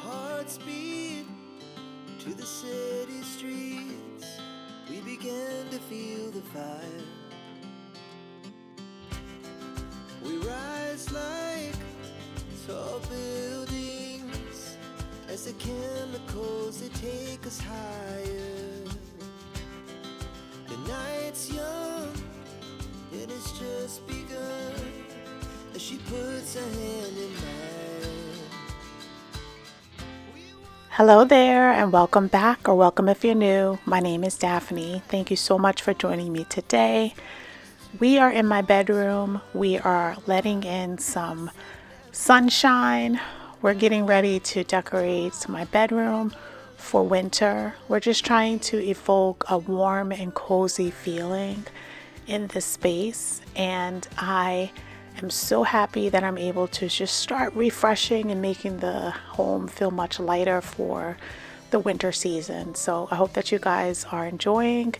hearts beat to the city streets. We began to feel the fire. We rise like tall buildings as the chemicals, they take us higher. The night's young and it's just begun as she puts her hand in mine. Hello there and welcome back, or welcome if you're new. My name is Daphne. Thank you so much for joining me today. We are in my bedroom. We are letting in some sunshine. We're getting ready to decorate my bedroom for winter. We're just trying to evoke a warm and cozy feeling in this space, and I am so happy that I'm able to just start refreshing and making the home feel much lighter for the winter season. So I hope that you guys are enjoying,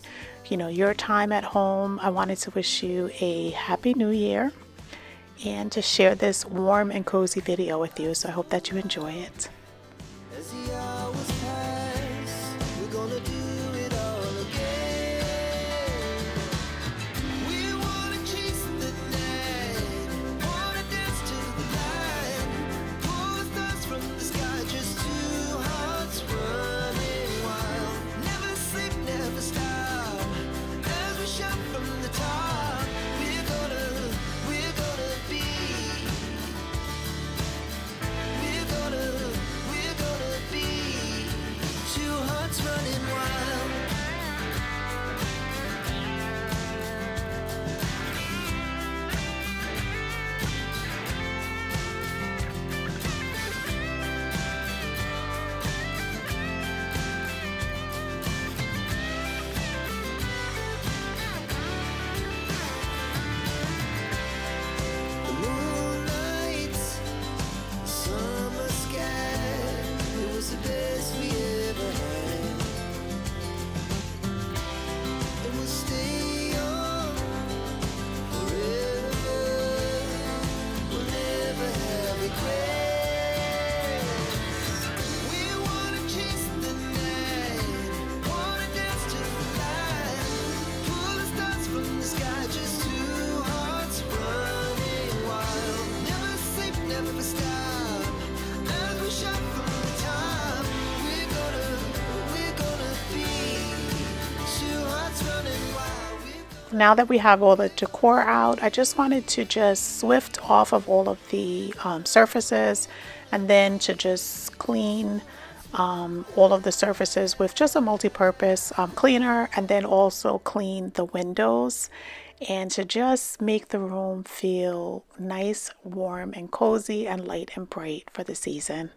your time at home. I wanted to wish you a happy new year and to share this warm and cozy video with you. So I hope that you enjoy it. As the hours pass, we're gonna do it all again. We wanna chase the night, wanna dance to the light, pull the stars from the sky, just two hearts running wild. Never sleep, never stop, as we shout from the top. We're gonna be, we're gonna be two hearts running wild. The moonlight, summer sky, it was the best we ever had. And we'll stay on forever, we'll never have regrets. We wanna chase the night, wanna dance to the light, pull the stars from the sky, just two hearts running wild. Never sleep, never stop, as we shout from the top. We're gonna be two hearts running wild. Now that we have all the decor out, I just wanted to just swift off of all of the surfaces, and then to just clean all of the surfaces with just a multi-purpose cleaner, and then also clean the windows, and to just make the room feel nice, warm, and cozy, and light and bright for the season.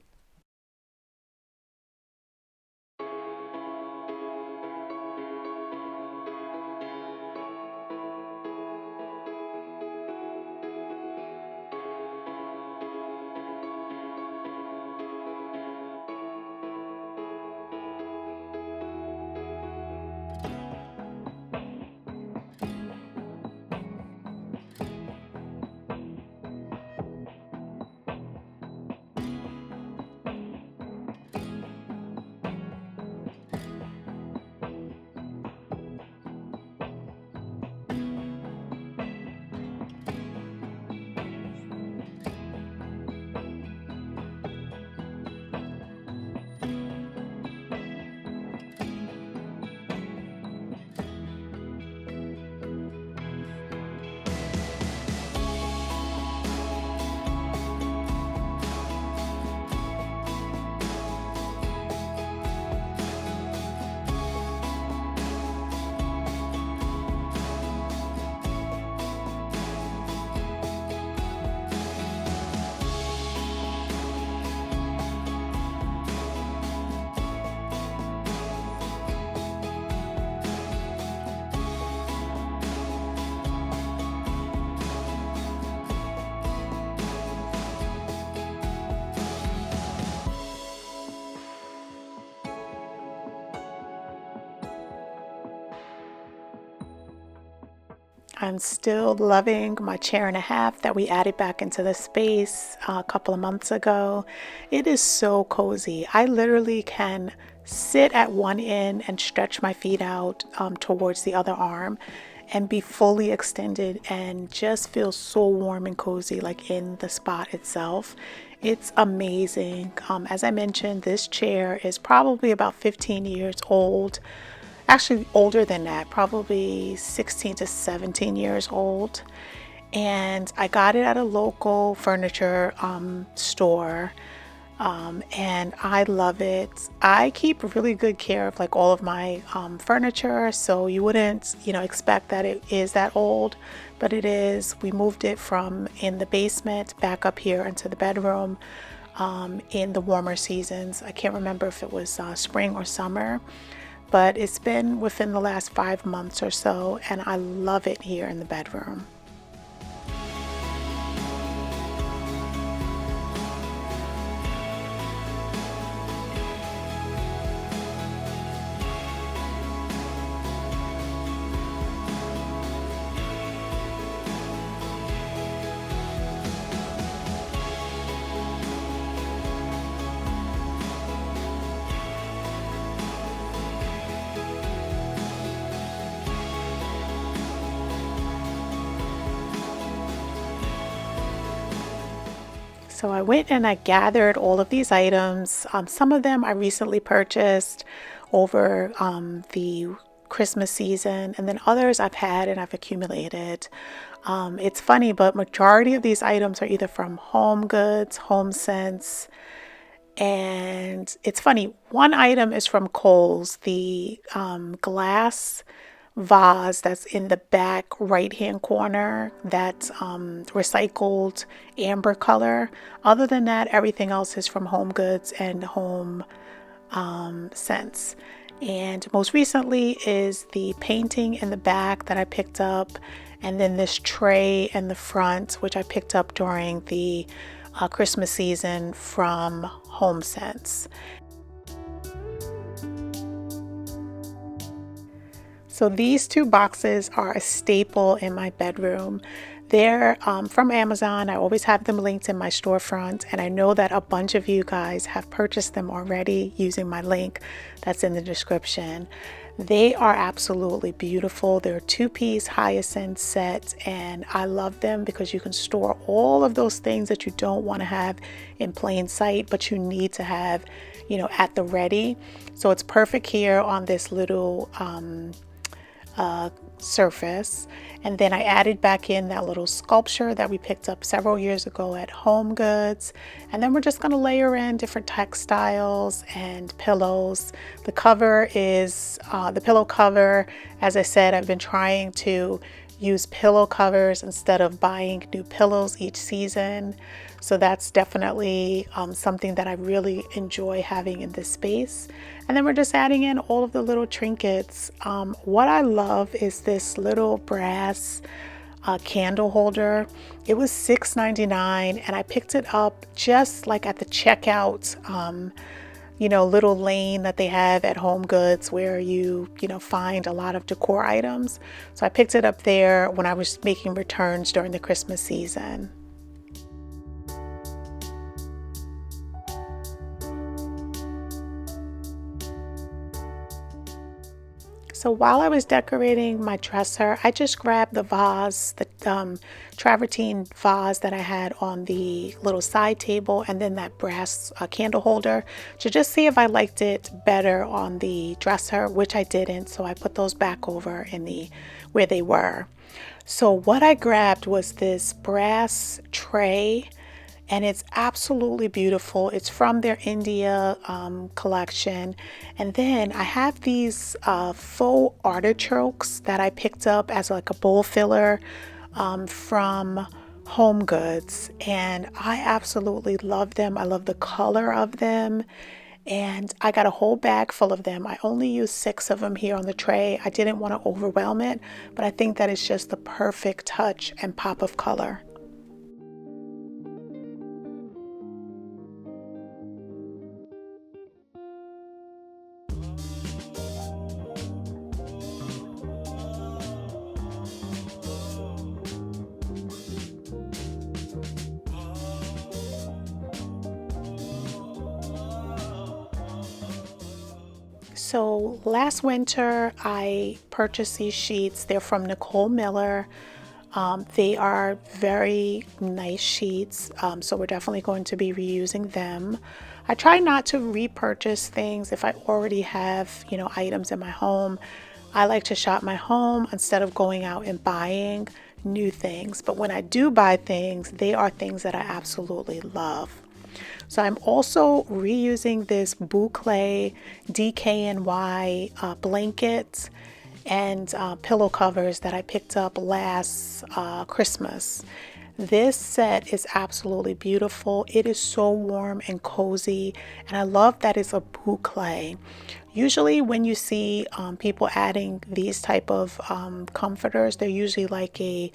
I'm still loving my chair and a half that we added back into the space a couple of months ago. It is so cozy. I literally can sit at one end and stretch my feet out towards the other arm and be fully extended and just feel so warm and cozy like in the spot itself. It's amazing. As I mentioned, this chair is probably about 15 years old. Actually older than that, probably 16 to 17 years old. And I got it at a local furniture store. And I love it. I keep really good care of like all of my furniture, so you wouldn't, expect that it is that old, but it is. We moved it from in the basement back up here into the bedroom in the warmer seasons. I can't remember if it was spring or summer, but it's been within the last 5 months or so, and I love it here in the bedroom. So I went and I gathered all of these items. Some of them I recently purchased over the Christmas season, and then others I've had and I've accumulated. It's funny, but majority of these items are either from Home Goods, Homesense, and it's funny. One item is from Kohl's, the glass vase that's in the back right hand corner, that's recycled amber color. Other than that, everything else is from Home Goods and Home Sense. And most recently is the painting in the back that I picked up, and then this tray in the front, which I picked up during the Christmas season from Homesense. So these two boxes are a staple in my bedroom. They're from Amazon. I always have them linked in my storefront, and I know that a bunch of you guys have purchased them already using my link that's in the description. They are absolutely beautiful. They're a two-piece hyacinth set, and I love them because you can store all of those things that you don't want to have in plain sight, but you need to have, at the ready. So it's perfect here on this little surface. And then I added back in that little sculpture that we picked up several years ago at Home Goods. And then we're just going to layer in different textiles and pillows. The cover is the pillow cover. As I said, I've been trying to use pillow covers instead of buying new pillows each season. So that's definitely something that I really enjoy having in this space. And then we're just adding in all of the little trinkets. What I love is this little brass candle holder. It was $6.99, and I picked it up just like at the checkout little lane that they have at Home Goods where you find a lot of decor items. So I picked it up there when I was making returns during the Christmas season. So while I was decorating my dresser, I just grabbed the vase, the travertine vase that I had on the little side table, and then that brass candle holder to just see if I liked it better on the dresser, which I didn't. So I put those back over in where they were. So what I grabbed was this brass tray, and it's absolutely beautiful. It's from their India collection. And then I have these faux artichokes that I picked up as like a bowl filler from Home Goods, and I absolutely love them. I love the color of them, and I got a whole bag full of them. I only used 6 of them here on the tray. I didn't want to overwhelm it, but I think that it's just the perfect touch and pop of color. So last winter I purchased these sheets. They're from Nicole Miller. They are very nice sheets, so we're definitely going to be reusing them. I try not to repurchase things if I already have, items in my home. I like to shop my home instead of going out and buying new things. But when I do buy things, they are things that I absolutely love. So I'm also reusing this boucle DKNY blankets and pillow covers that I picked up last Christmas. This set is absolutely beautiful. It is so warm and cozy, and I love that it's a boucle. Usually when you see people adding these type of comforters, they're usually like a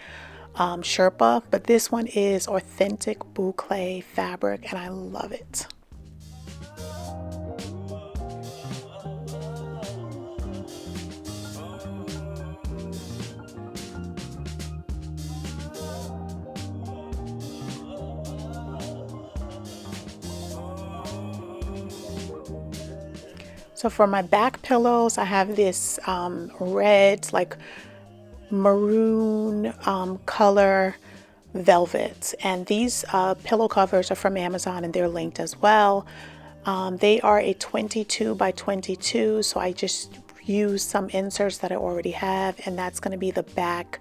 Sherpa, but this one is authentic boucle fabric and I love it. So for my back pillows, I have this red, like maroon color velvet, and these pillow covers are from Amazon and they're linked as well. They are a 22 by 22, so I just use some inserts that I already have, and that's going to be the back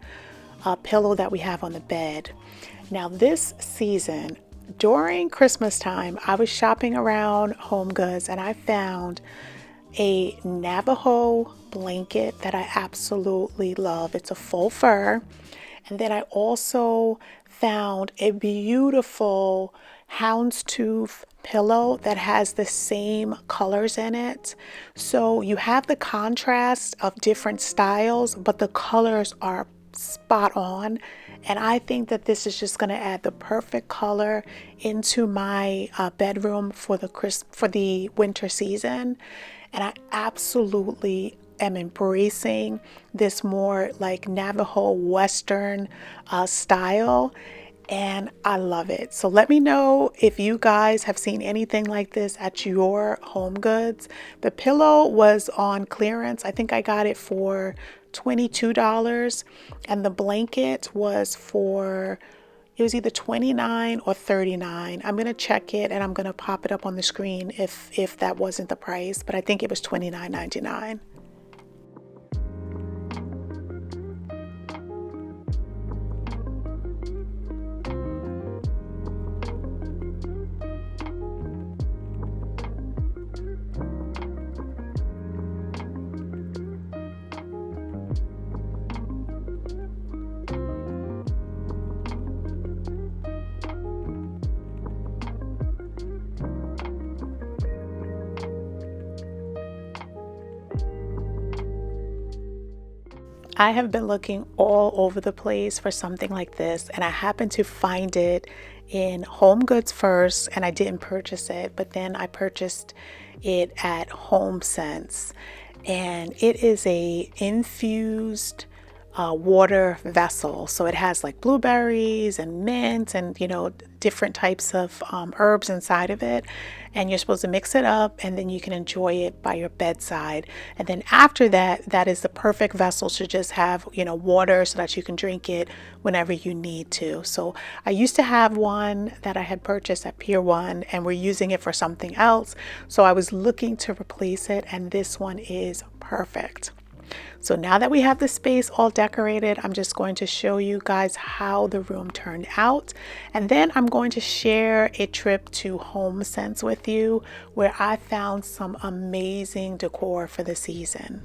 pillow that we have on the bed. Now this season, during Christmas time, I was shopping around Home Goods and I found a Navajo blanket that I absolutely love. It's a faux fur. And then I also found a beautiful houndstooth pillow that has the same colors in it. So you have the contrast of different styles, but the colors are spot on. And I think that this is just going to add the perfect color into my bedroom for the winter season. And I absolutely am embracing this more like Navajo Western style, and I love it. So let me know if you guys have seen anything like this at your Home Goods. The pillow was on clearance. I think I got it for $22, and the blanket was it was either 29 or 39. I'm going to check it and I'm going to pop it up on the screen if that wasn't the price, but I think it was $29.99. I have been looking all over the place for something like this, and I happened to find it in Home Goods first, and I didn't purchase it, but then I purchased it at Homesense, and it is a infused water vessel. So it has like blueberries and mint and different types of herbs inside of it, and you're supposed to mix it up and then you can enjoy it by your bedside. And then after that, that is the perfect vessel to just have water so that you can drink it whenever you need to. So I used to have one that I had purchased at Pier 1 and we're using it for something else, so I was looking to replace it, and this one is perfect. So now that we have the space all decorated, I'm just going to show you guys how the room turned out. And then I'm going to share a trip to Homesense with you where I found some amazing decor for the season.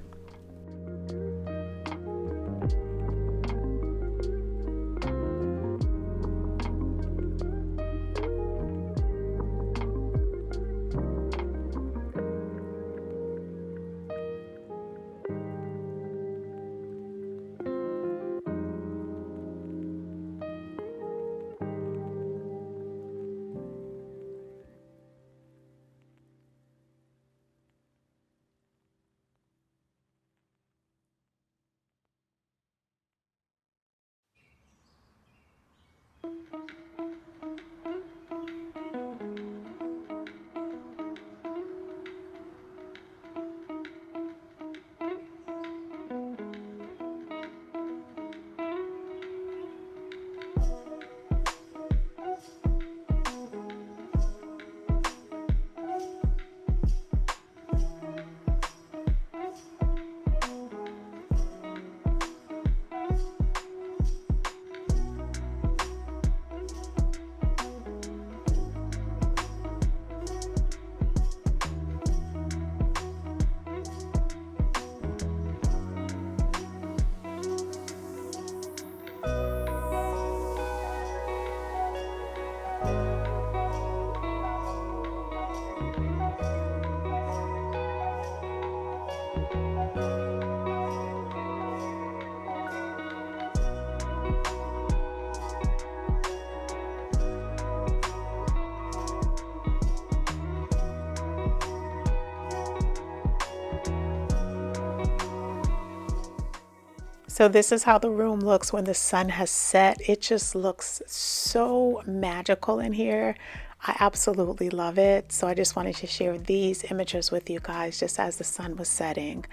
So this is how the room looks when the sun has set. It just looks so magical in here. I absolutely love it. So I just wanted to share these images with you guys just as the sun was setting.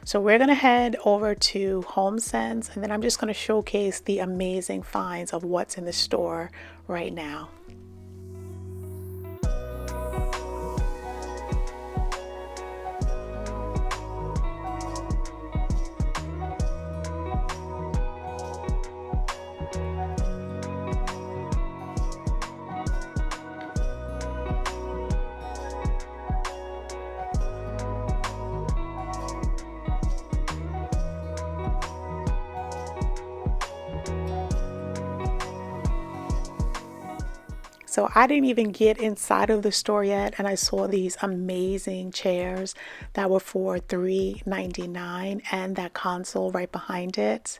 So we're going to head over to Homesense, and then I'm just going to showcase the amazing finds of what's in the store right now. So I didn't even get inside of the store yet, and I saw these amazing chairs that were for $3.99, and that console right behind it.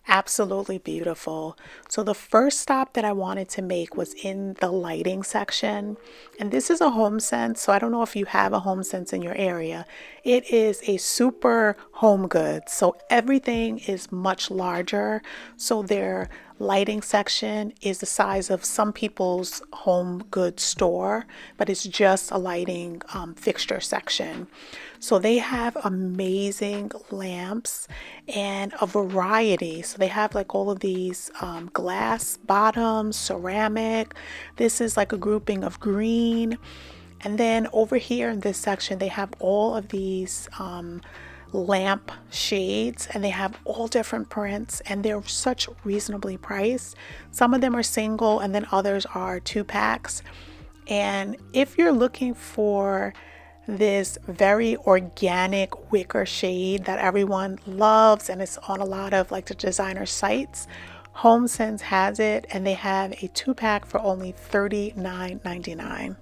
Absolutely beautiful. So the first stop that I wanted to make was in the lighting section. And this is a Homesense. So I don't know if you have a Homesense in your area. It is a super home goods. So everything is much larger. So their lighting section is the size of some people's home goods store, but it's just a lighting fixture section. So they have amazing lamps and a variety. So they have like all of these glass bottoms, ceramic. This is like a grouping of green. And then over here in this section, they have all of these lamp shades, and they have all different prints, and they're such reasonably priced. Some of them are single, and then others are 2-packs. And if you're looking for this very organic wicker shade that everyone loves, and it's on a lot of like the designer sites, Homesense has it, and they have a 2-pack for only $39.99.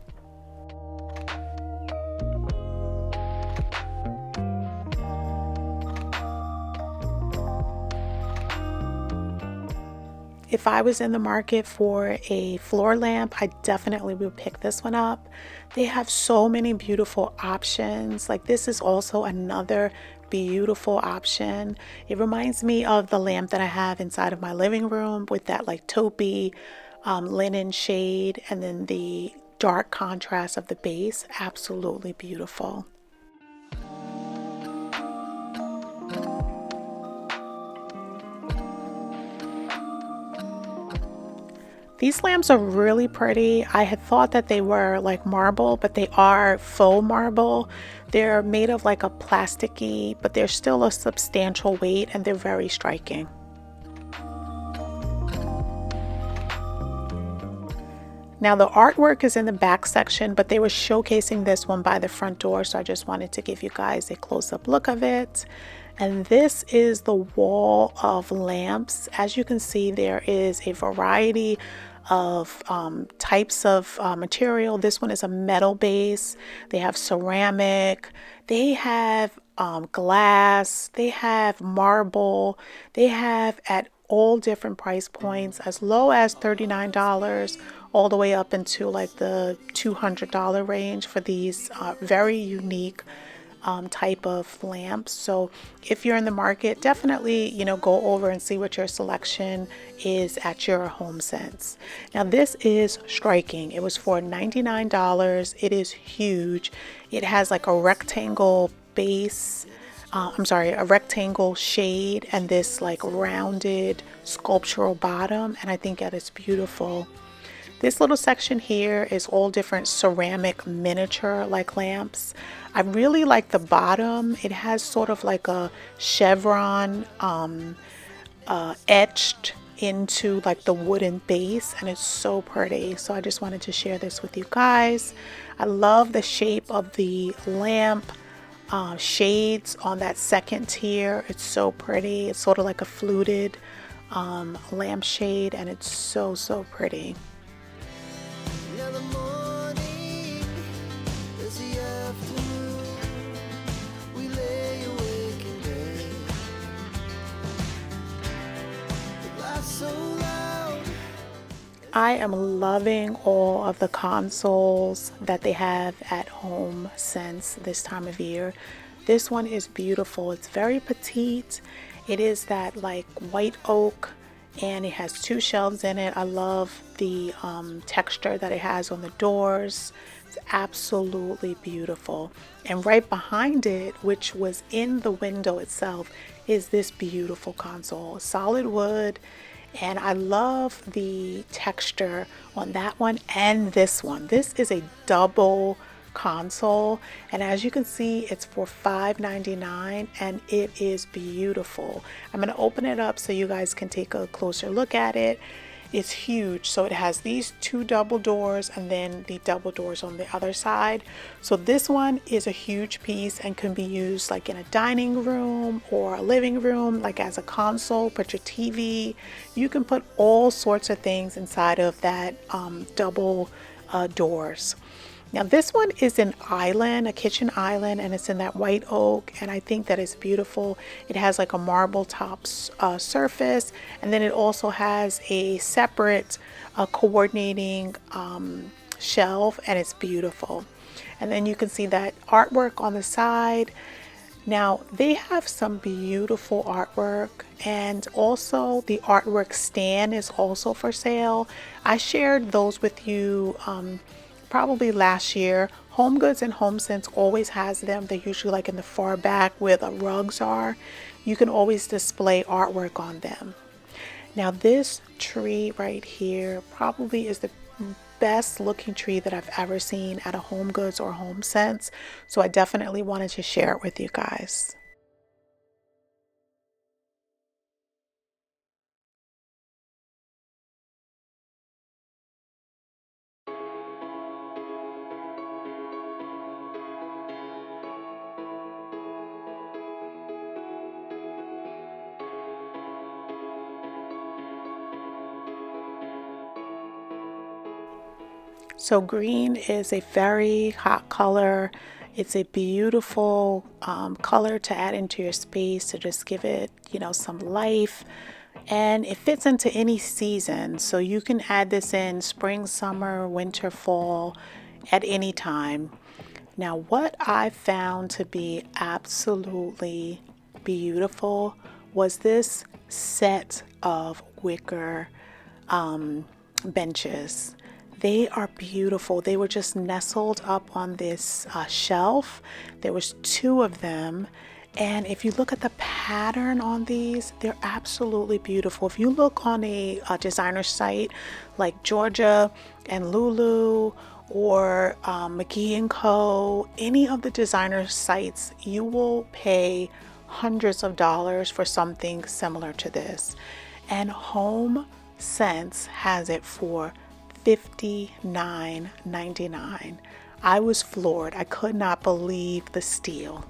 If I was in the market for a floor lamp, I definitely would pick this one up. They have so many beautiful options. Like this is also another beautiful option. It reminds me of the lamp that I have inside of my living room with that like taupey linen shade, and then the dark contrast of the base. Absolutely beautiful. These lamps are really pretty. I had thought that they were like marble, but they are faux marble. They're made of like a plasticky, but they're still a substantial weight, and they're very striking. Now the artwork is in the back section, but they were showcasing this one by the front door, so I just wanted to give you guys a close-up look of it. And this is the wall of lamps. As you can see, there is a variety of types of material. This one is a metal base. They have ceramic. They have glass. They have marble. They have at all different price points, as low as $39 all the way up into like the $200 range for these very unique type of lamps. So if you're in the market, definitely, go over and see what your selection is at your Homesense. Now this is striking. It was for $99. It is huge. It has like a rectangle base, a rectangle shade, and this like rounded sculptural bottom, and I think that is beautiful. This little section here is all different ceramic miniature like lamps. I really like the bottom. It has sort of like a chevron etched into like the wooden base, and it's so pretty. So I just wanted to share this with you guys. I love the shape of the lamp shades on that second tier. It's so pretty. It's sort of like a fluted lampshade, and it's so pretty. Now the morning I am loving all of the consoles that they have at Homesense this time of year. This one is beautiful. It's very petite. It is that like white oak and it has two shelves in it. I love the texture that it has on the doors. It's absolutely beautiful. And right behind it, which was in the window itself, is this beautiful console. Solid wood. And I love the texture on that one and this one. This is a double console, and as you can see, it's for $5.99 and it is beautiful. I'm going to open it up so you guys can take a closer look at it. It's huge. So it has these two double doors and then the double doors on the other side. So this one is a huge piece and can be used like in a dining room or a living room, like as a console. Put your TV. You can put all sorts of things inside of that double doors. Now this one is an island, a kitchen island, and it's in that white oak, and I think that it's beautiful. It has like a marble top surface, and then it also has a separate coordinating shelf, and it's beautiful. And then you can see that artwork on the side. Now they have some beautiful artwork, and also the artwork stand is also for sale. I shared those with you probably last year. Home Goods and Homesense always has them. They're usually like in the far back where the rugs are. You can always display artwork on them. Now this tree right here probably is the best looking tree that I've ever seen at a Home Goods or Homesense. So I definitely wanted to share it with you guys. So green is a very hot color. It's a beautiful color to add into your space to just give it, some life. And it fits into any season. So you can add this in spring, summer, winter, fall, at any time. Now, what I found to be absolutely beautiful was this set of wicker benches. They are beautiful. They were just nestled up on this shelf. There was two of them. And if you look at the pattern on these, they're absolutely beautiful. If you look on a designer site like Georgia and Lulu or McGee & Co., any of the designer sites, you will pay hundreds of dollars for something similar to this. And Homesense has it for $59.99. I was floored. I could not believe the steal.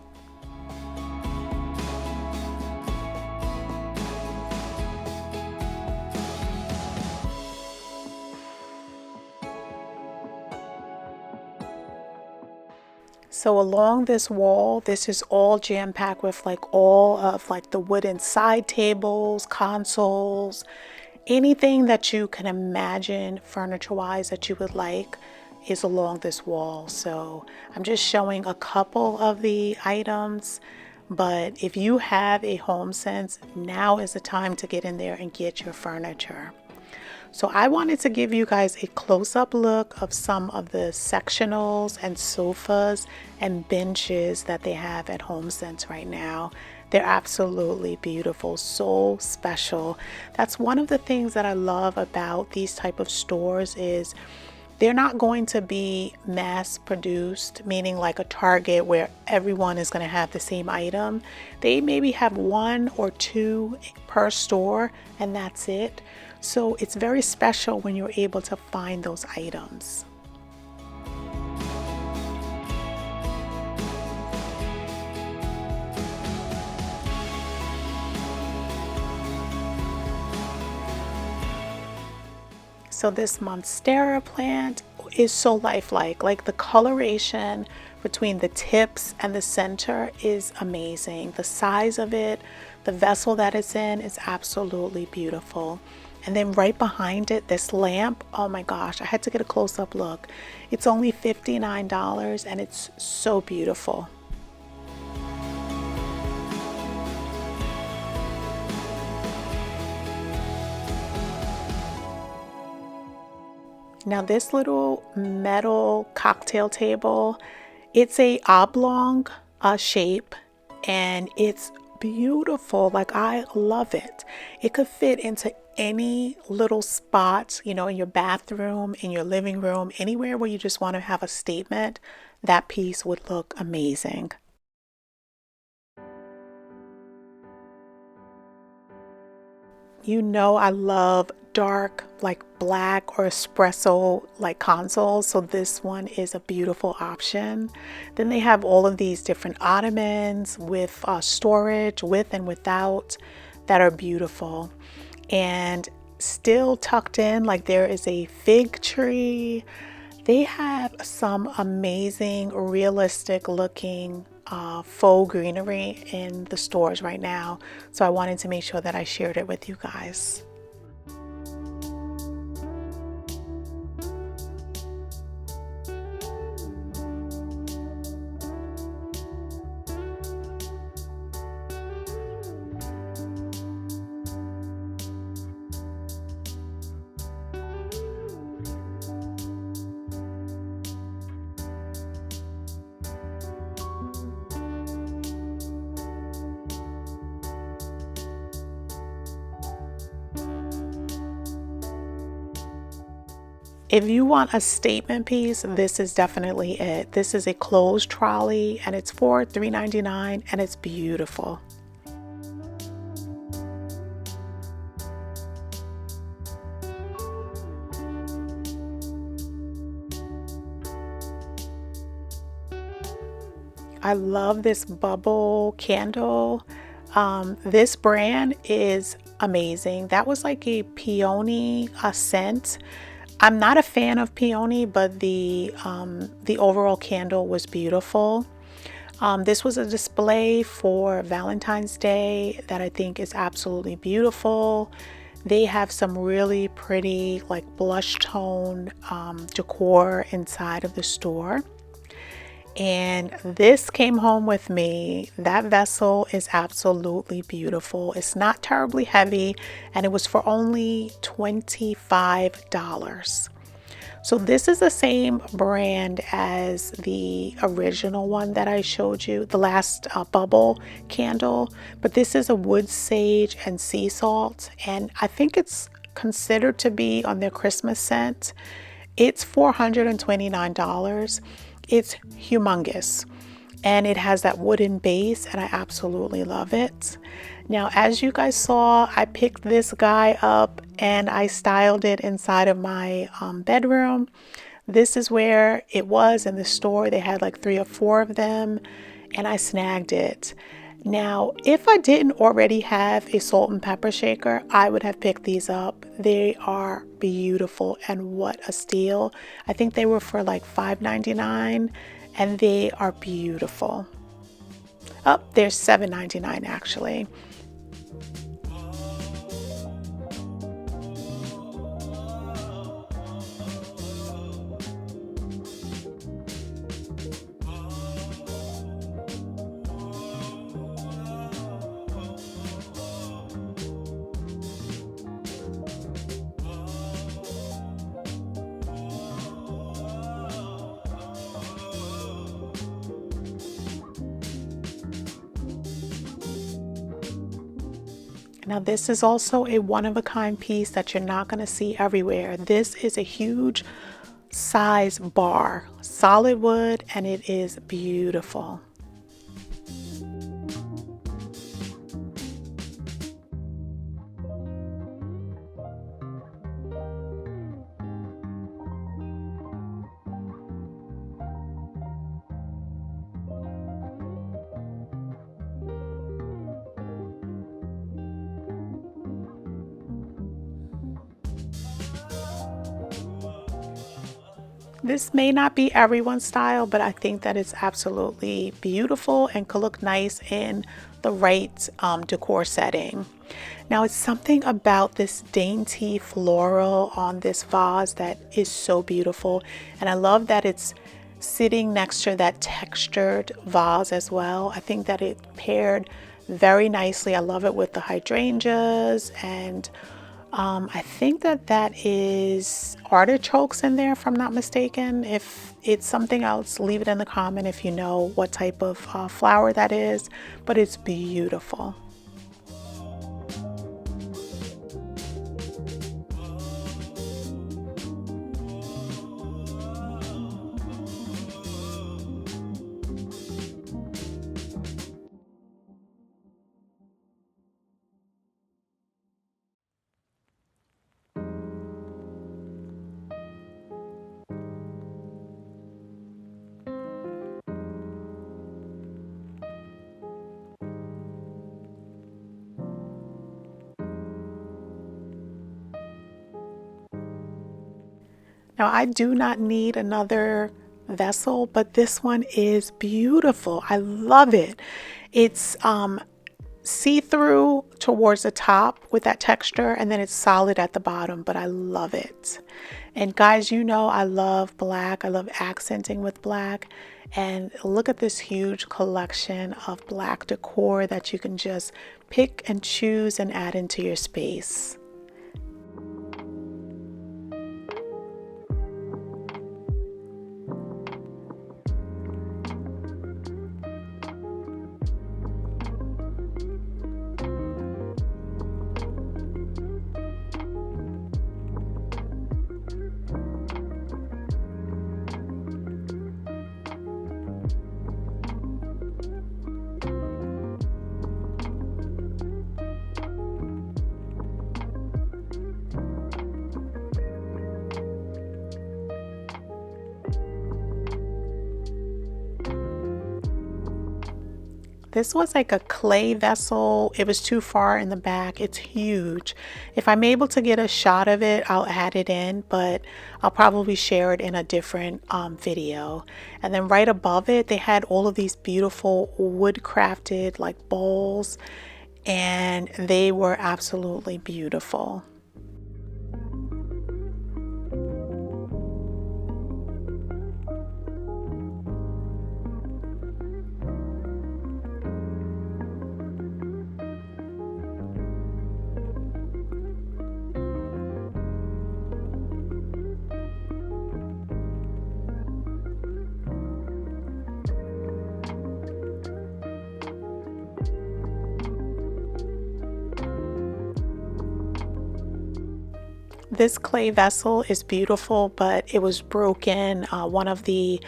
So along this wall, this is all jam-packed with like all of like the wooden side tables, consoles, anything that you can imagine furniture-wise that you would like is along this wall. So I'm just showing a couple of the items, but if you have a Homesense, now is the time to get in there and get your furniture. So I wanted to give you guys a close-up look of some of the sectionals and sofas and benches that they have at Homesense right now. They're absolutely beautiful, so special. That's one of the things that I love about these type of stores is they're not going to be mass produced, meaning like a Target where everyone is going to have the same item. They maybe have one or two per store and that's it. So it's very special when you're able to find those items. So this monstera plant is so lifelike. Like the coloration between the tips and the center is amazing. The size of it, the vessel that it's in is absolutely beautiful. And then right behind it, this lamp, oh my gosh, I had to get a close-up look. It's only $59 and it's so beautiful. Now this little metal cocktail table, it's a oblong shape and it's beautiful. Like, I love it. It could fit into any little spot, you know, in your bathroom, in your living room, anywhere where you just want to have a statement. That piece would look amazing. You know, I love dark, like black or espresso like consoles, so this one is a beautiful option. Then they have all of these different ottomans with storage with and without that are beautiful and still tucked in. Like, there is a fig tree. They have some amazing realistic looking faux greenery in the stores right now, so I wanted to make sure that I shared it with you guys. If you want a statement piece, this is definitely it. This is a clothes trolley and it's for $3.99 and it's beautiful. I love this bubble candle. This brand is amazing. That was like a peony scent. I'm not a fan of peony, but the overall candle was beautiful. This was a display for Valentine's Day that I think is absolutely beautiful. They have some really pretty like blush tone decor inside of the store. And this came home with me. That vessel is absolutely beautiful. It's not terribly heavy and it was for only $25. So this is the same brand as the original one that I showed you, the last bubble candle, but this is a wood sage and sea salt, and I think it's considered to be on their Christmas scent. It's $429. It's humongous and it has that wooden base and I absolutely love it. Now, as you guys saw, I picked this guy up and I styled it inside of my bedroom. This is where it was in the store. They had like 3 or 4 of them and I snagged it. Now, if I didn't already have a salt and pepper shaker, I would have picked these up. They are beautiful and what a steal. I think they were for like $5.99 and they are beautiful. Oh, they're $7.99 actually. Now this is also a one-of-a-kind piece that you're not going to see everywhere. This is a huge size bar, solid wood, and it is beautiful. This may not be everyone's style, but I think that it's absolutely beautiful and could look nice in the right decor setting. Now, it's something about this dainty floral on this vase that is so beautiful. And I love that it's sitting next to that textured vase as well. I think that it paired very nicely. I love it with the hydrangeas, and I think that that is artichokes in there, if I'm not mistaken. If it's something else, leave it in the comment if you know what type of flower that is, but it's beautiful. Now, I do not need another vessel, but this one is beautiful. I love it. It's see-through towards the top with that texture, and then it's solid at the bottom, but I love it. And guys, you know I love black. I love accenting with black. And look at this huge collection of black decor that you can just pick and choose and add into your space. This was like a clay vessel. It was too far in the back. It's huge. If I'm able to get a shot of it, I'll add it in, but I'll probably share it in a different video. And then right above it, they had all of these beautiful wood crafted like bowls, and they were absolutely beautiful. This clay vessel is beautiful, but it was broken. One of the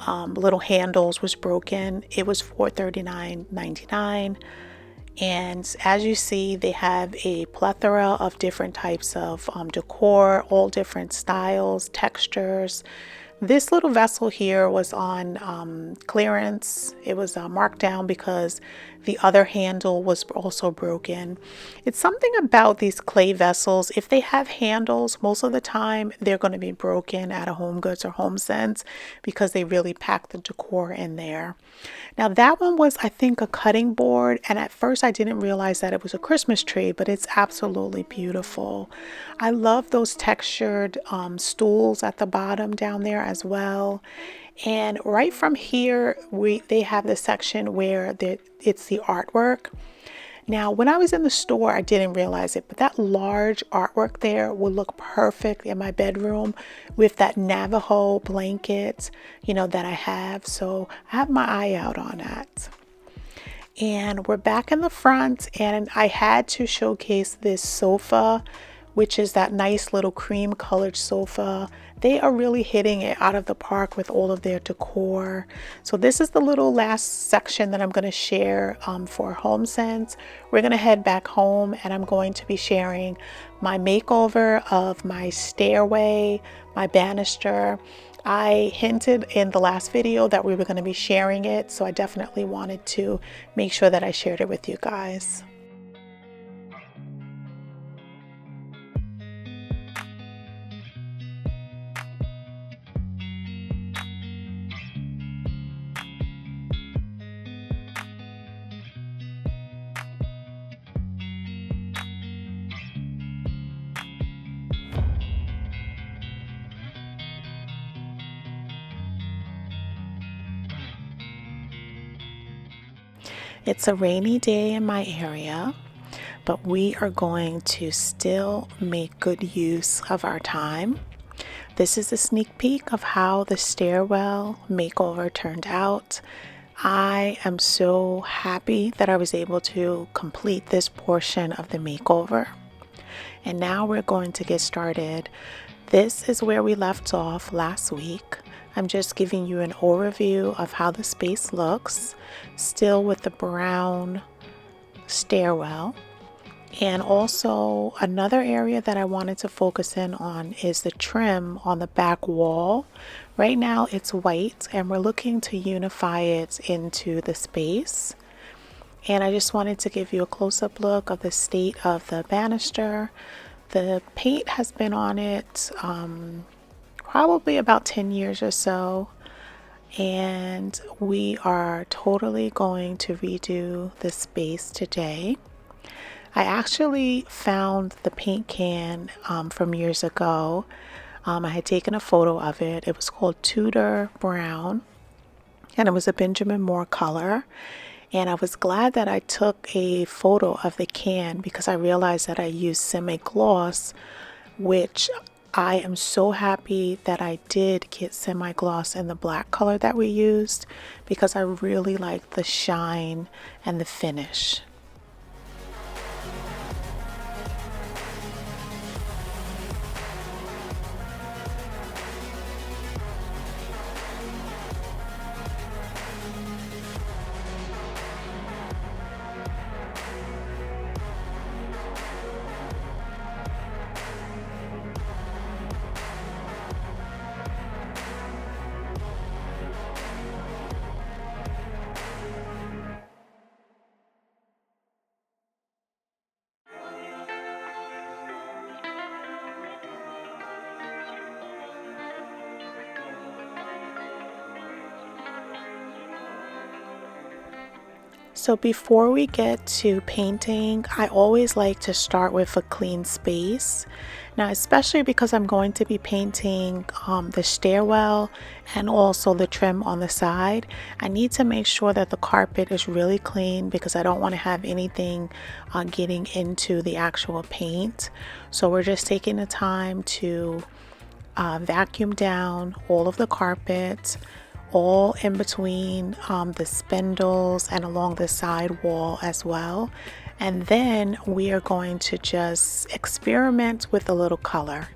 little handles was broken. It was $439.99. And as you see, they have a plethora of different types of decor, all different styles, textures. This little vessel here was on clearance. It was marked down because the other handle was also broken. It's something about these clay vessels. If they have handles, most of the time they're going to be broken at a Home Goods or Homesense because they really pack the decor in there. Now that one was, I think, a cutting board, and at first I didn't realize that it was a Christmas tree, but it's absolutely beautiful. I love those textured stools at the bottom down there as well. And right from here, they have the section where it's the artwork. Now, when I was in the store, I didn't realize it, but that large artwork there would look perfect in my bedroom with that Navajo blanket, you know, that I have. So I have my eye out on that. And we're back in the front, and I had to showcase this sofa, which is that nice little cream colored sofa. They are really hitting it out of the park with all of their decor. So this is the little last section that I'm going to share for Homesense. We're going to head back home, and I'm going to be sharing my makeover of my stairway, my banister. I hinted in the last video that we were going to be sharing it, so I definitely wanted to make sure that I shared it with you guys. It's a rainy day in my area, but we are going to still make good use of our time. This is a sneak peek of how the stairwell makeover turned out. I am so happy that I was able to complete this portion of the makeover. And now we're going to get started. This is where we left off last week. I'm just giving you an overview of how the space looks, still with the brown stairwell. And also another area that I wanted to focus in on is the trim on the back wall. Right now it's white and we're looking to unify it into the space. And I just wanted to give you a close-up look of the state of the banister. The paint has been on it probably about 10 years or so. And we are totally going to redo the space today. I actually found the paint can from years ago. I had taken a photo of it. It was called Tudor Brown, and it was a Benjamin Moore color. And I was glad that I took a photo of the can because I realized that I used semi-gloss, which I am so happy that I did get semi-gloss in the black color that we used because I really like the shine and the finish. So before we get to painting, I always like to start with a clean space. Now, especially because I'm going to be painting the stairwell and also the trim on the side, I need to make sure that the carpet is really clean because I don't want to have anything getting into the actual paint. So we're just taking the time to vacuum down all of the carpet, all in between the spindles and along the side wall as well. And then we are going to just experiment with a little color.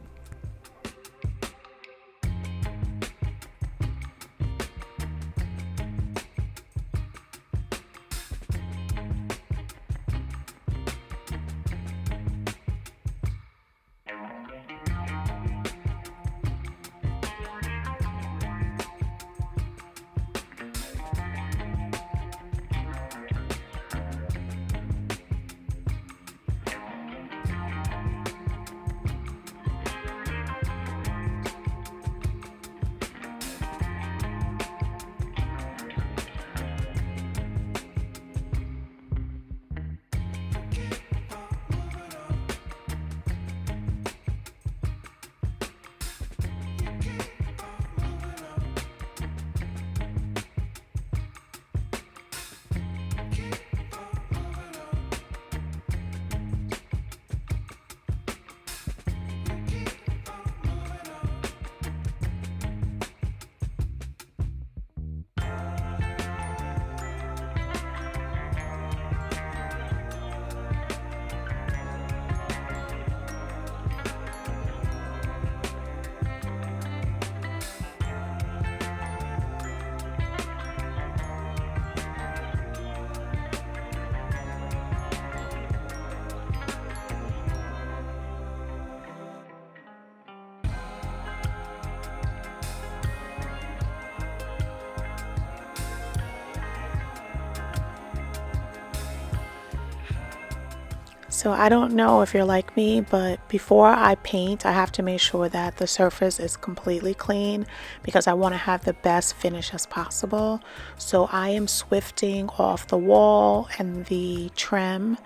So I don't know if you're like me, but before I paint, I have to make sure that the surface is completely clean because I want to have the best finish as possible. So I am swifting off the wall and the trim,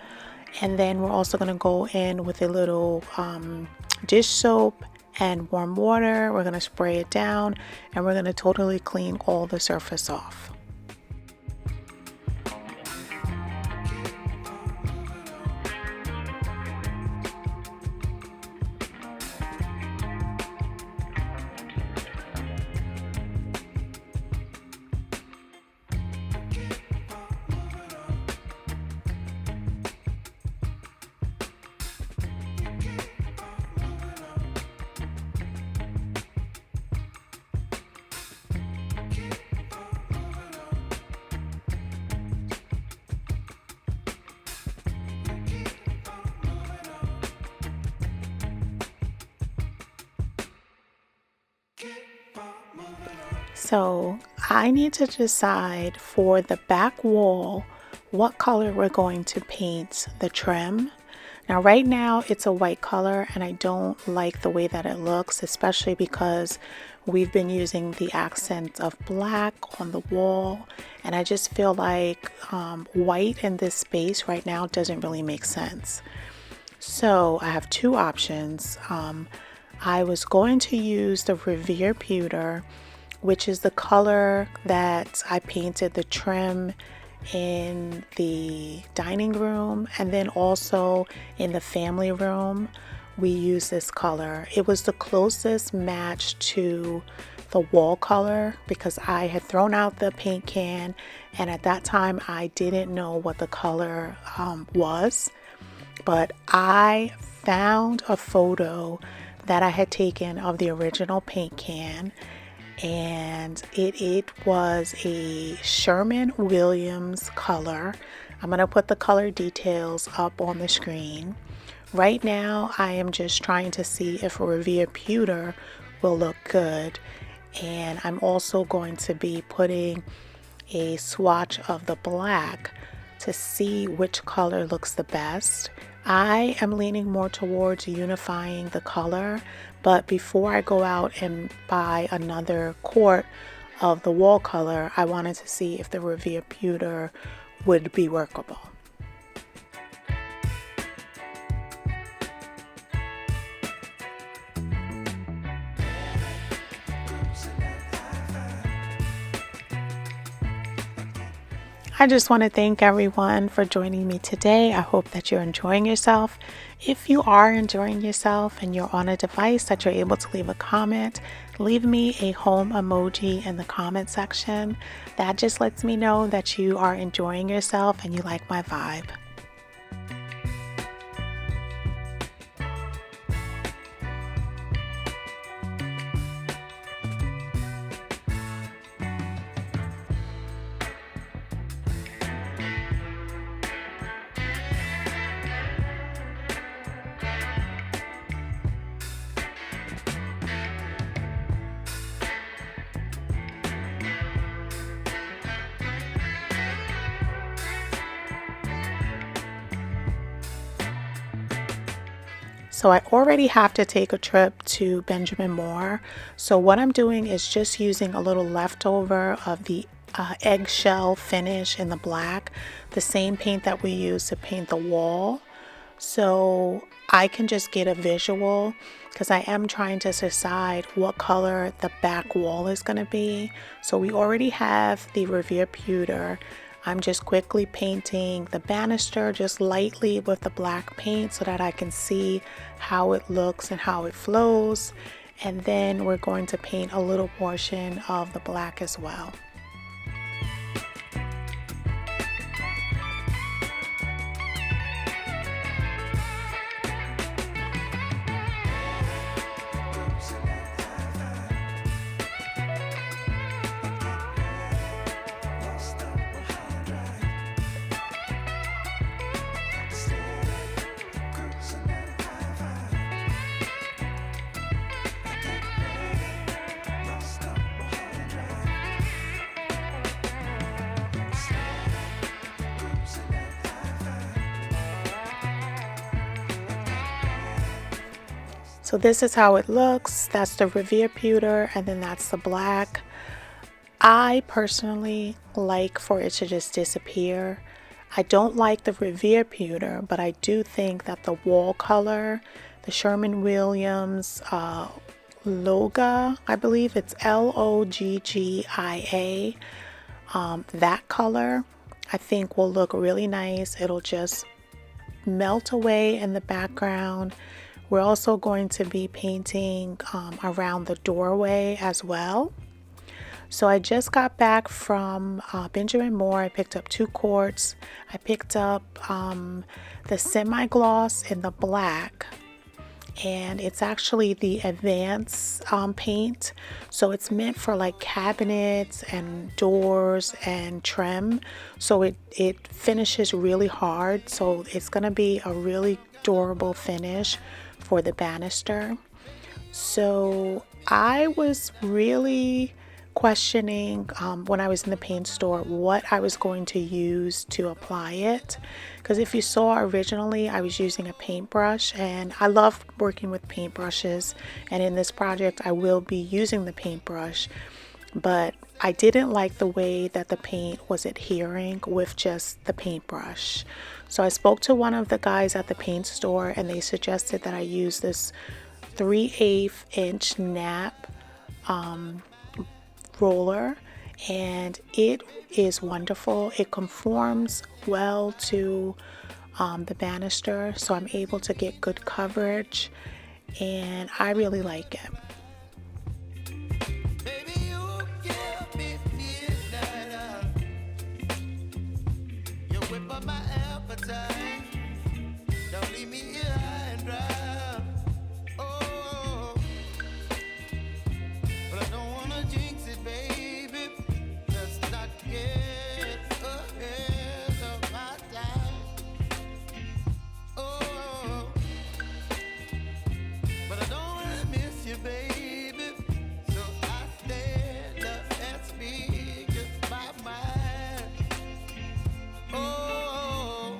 and then we're also going to go in with a little dish soap and warm water. We're going to spray it down and we're going to totally clean all the surface off. So I need to decide for the back wall what color we're going to paint the trim. Now right now it's a white color and I don't like the way that it looks, especially because we've been using the accent of black on the wall, and I just feel like white in this space right now doesn't really make sense. So I have two options. I was going to use the Revere Pewter, which is the color that I painted the trim in the dining room, and then also in the family room we use this color. It was the closest match to the wall color because I had thrown out the paint can, and at that time I didn't know what the color was, but I found a photo that I had taken of the original paint can, and it was a Sherman-Williams color. I'm going to put the color details up on the screen. Right now I am just trying to see if a Revere Pewter will look good, and I'm also going to be putting a swatch of the black to see which color looks the best. I am leaning more towards unifying the color, but before I go out and buy another quart of the wall color, I wanted to see if the Revere Pewter would be workable. I just want to thank everyone for joining me today. I hope that you're enjoying yourself. If you are enjoying yourself and you're on a device that you're able to leave a comment, leave me a home emoji in the comment section. That just lets me know that you are enjoying yourself and you like my vibe. So I already have to take a trip to Benjamin Moore. So what I'm doing is just using a little leftover of the eggshell finish in the black, the same paint that we use to paint the wall. So I can just get a visual because I am trying to decide what color the back wall is going to be. So we already have the Revere Pewter. I'm just quickly painting the banister just lightly with the black paint so that I can see how it looks and how it flows. And then we're going to paint a little portion of the black as well. So this is how it looks. That's the Revere Pewter, and then that's the black. I personally like for it to just disappear. I don't like the Revere Pewter, but I do think that the wall color, the Sherman-Williams Loggia, I believe it's Loggia, that color, I think will look really nice. It'll just melt away in the background. We're also going to be painting around the doorway as well. So I just got back from Benjamin Moore. I picked up 2 quarts. I picked up the semi-gloss in the black, and it's actually the advanced paint. So it's meant for like cabinets and doors and trim. So it finishes really hard. So it's gonna be a really durable finish for the banister. So I was really questioning when I was in the paint store what I was going to use to apply it, because if you saw originally I was using a paintbrush, and I love working with paintbrushes, and in this project I will be using the paintbrush, but I didn't like the way that the paint was adhering with just the paintbrush. So I spoke to one of the guys at the paint store, and they suggested that I use this 3/8 inch nap roller, and it is wonderful. It conforms well to the banister, so I'm able to get good coverage, and I really like it. Baby, you give me midnight. You whip up my appetite. Don't leave me here high and dry. Oh, but I don't wanna jinx it, baby. Let's not get ahead of my time. Oh, but I don't wanna miss you, baby. So I stand up and speak my mind. Oh.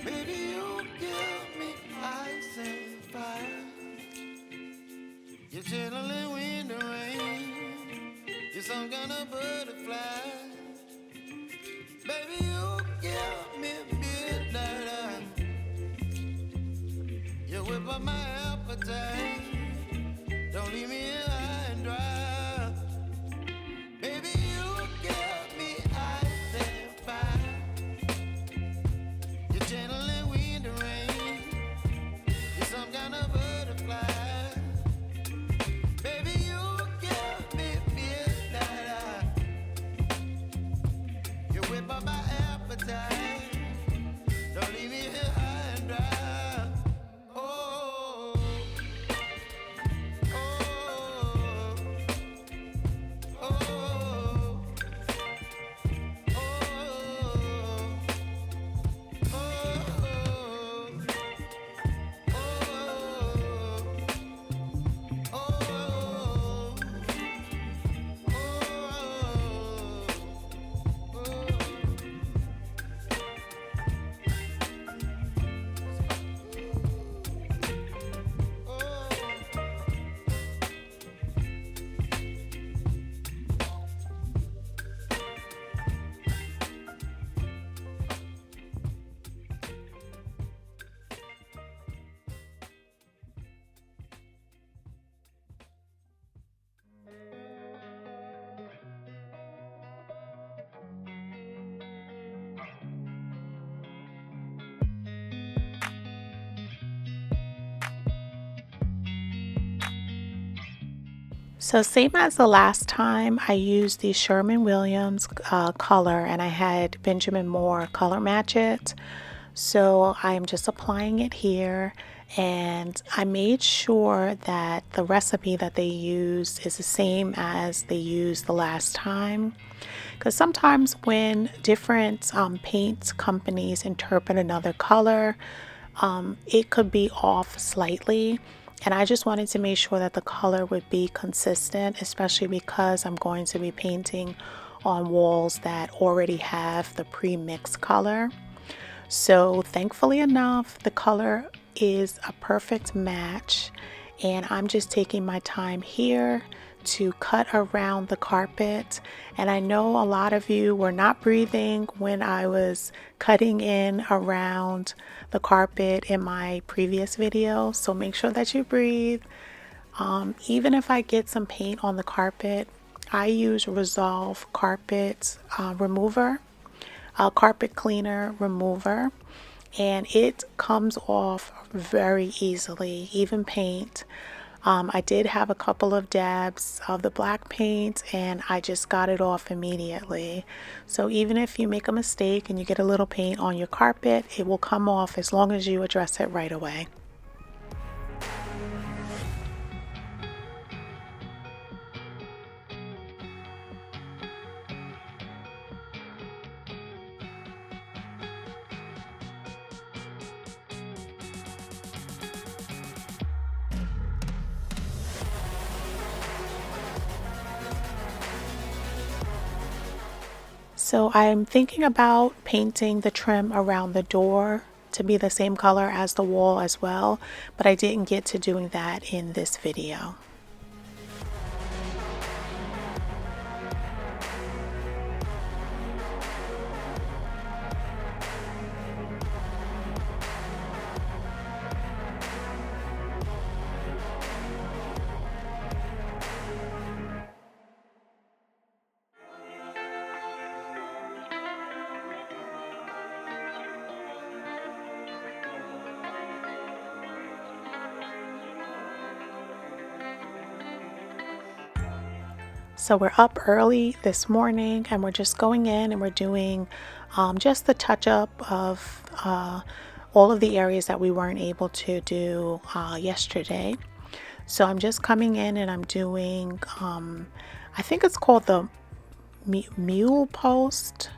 Baby, you give me ice and fire. You're chilling wind and rain. You're some kind of butterfly. Baby, you give me midnight. You whip up my appetite. Don't leave me here high and dry. Baby, you give me ice and fire. You're channeling wind and rain. You're some kind of butterfly. Baby, you give me midnight. You whip up my appetite. Don't leave me here high and dry. Oh, oh, oh, oh, So same as the last time, I used the Sherwin-Williams color, and I had Benjamin Moore color match it. So I'm just applying it here, and I made sure that the recipe that they used is the same as they used the last time, because sometimes when different paint companies interpret another color, it could be off slightly. And I just wanted to make sure that the color would be consistent, especially because I'm going to be painting on walls that already have the pre-mixed color. So thankfully enough, the color is a perfect match, and I'm just taking my time here to cut around the carpet. And I know a lot of you were not breathing when I was cutting in around the carpet in my previous video, so make sure that you breathe. Even if I get some paint on the carpet, I use Resolve carpet remover, carpet cleaner remover, and it comes off very easily, even paint. I did have a couple of dabs of the black paint and I just got it off immediately. So even if you make a mistake and you get a little paint on your carpet, it will come off as long as you address it right away. So I'm thinking about painting the trim around the door to be the same color as the wall as well, but I didn't get to doing that in this video. So we're up early this morning and we're just going in and we're doing just the touch up of all of the areas that we weren't able to do yesterday. So I'm just coming in and I'm doing, I think it's called the mule post.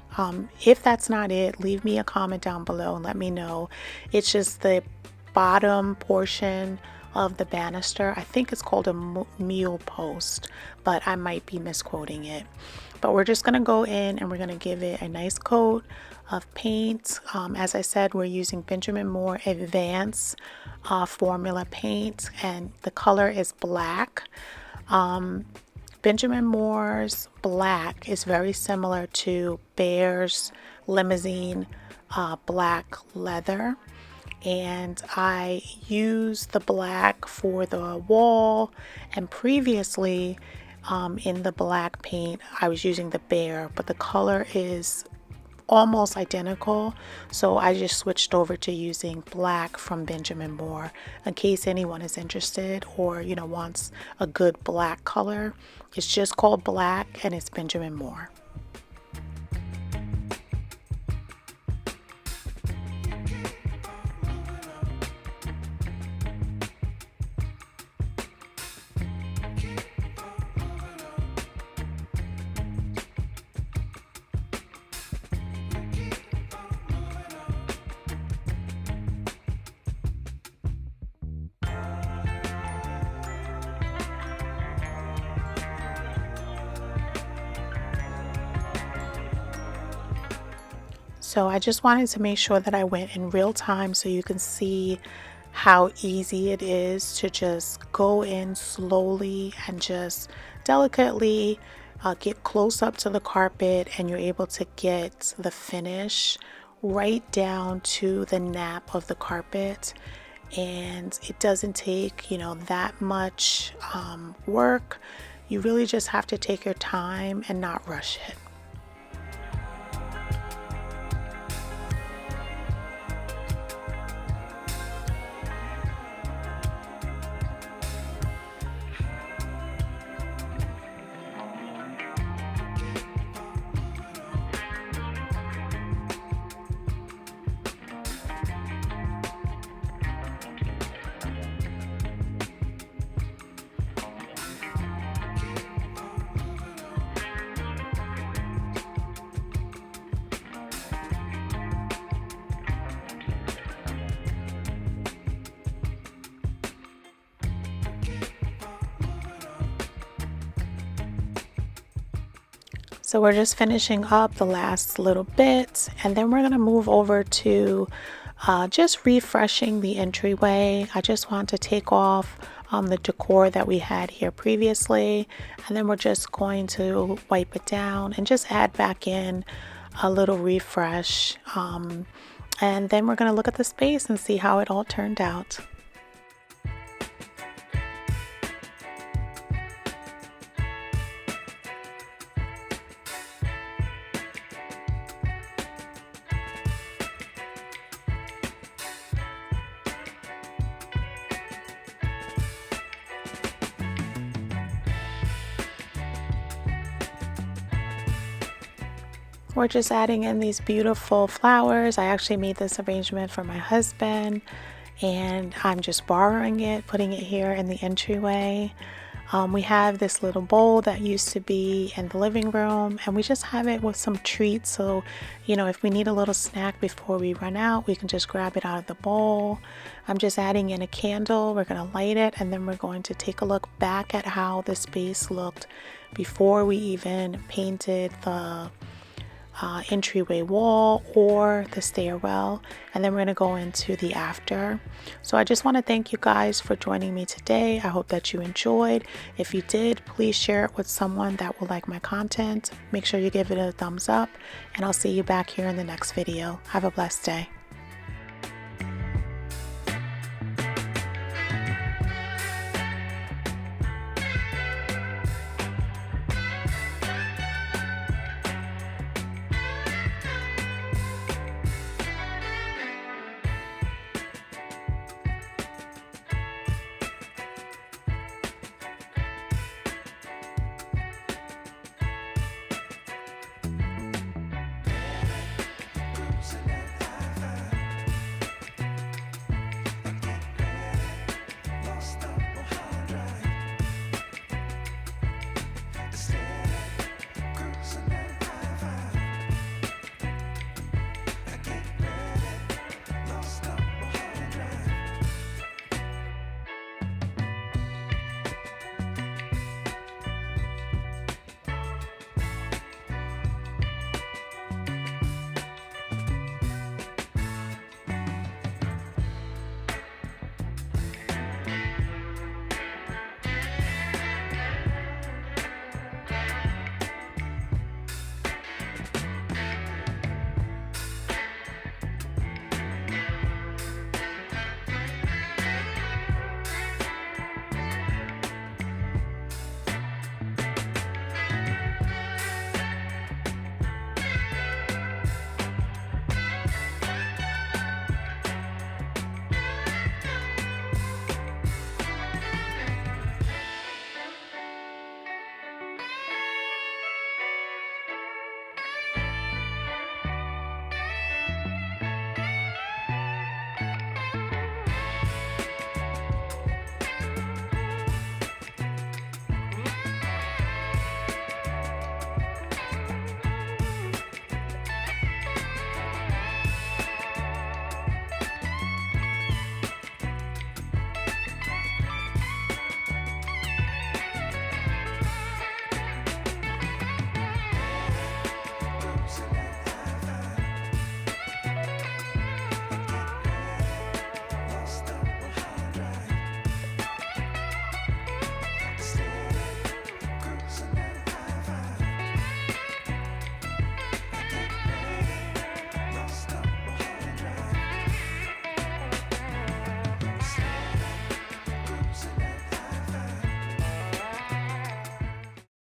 If that's not it, leave me a comment down below and let me know. It's just the bottom portion of the banister. I think it's called a mule post, but I might be misquoting it. But we're just going to go in and we're going to give it a nice coat of paint. As I said, we're using Benjamin Moore Advanced Formula paint and the color is black. Benjamin Moore's black is very similar to Bear's Limousine black leather. And I used the black for the wall, and previously in the black paint I was using the Bear, but the color is almost identical, so I just switched over to using black from Benjamin Moore in case anyone is interested or wants a good black color. It's just called black and it's Benjamin Moore. So I just wanted to make sure that I went in real time so you can see how easy it is to just go in slowly and just delicately get close up to the carpet, and you're able to get the finish right down to the nap of the carpet. And it doesn't take that much work. You really just have to take your time and not rush it. So we're just finishing up the last little bit, and then we're going to move over to just refreshing the entryway. I just want to take off the decor that we had here previously, and then we're just going to wipe it down and just add back in a little refresh. And then we're going to look at the space and see how it all turned out. we're just adding in these beautiful flowers. I actually made this arrangement for my husband, and I'm just borrowing it, putting it here in the entryway. We have this little bowl that used to be in the living room, and we just have it with some treats. So, you know, if we need a little snack before we run out, we can just grab it out of the bowl. I'm just adding in a candle. We're going to light it, and then we're going to take a look back at how the space looked before we even painted the entryway wall or the stairwell, and then we're going to go into the after. So I just want to thank you guys for joining me today. I hope that you enjoyed. If you did, please share it with someone that will like my content. Make sure you give it a thumbs up, and I'll see you back here in the next video. Have a blessed day.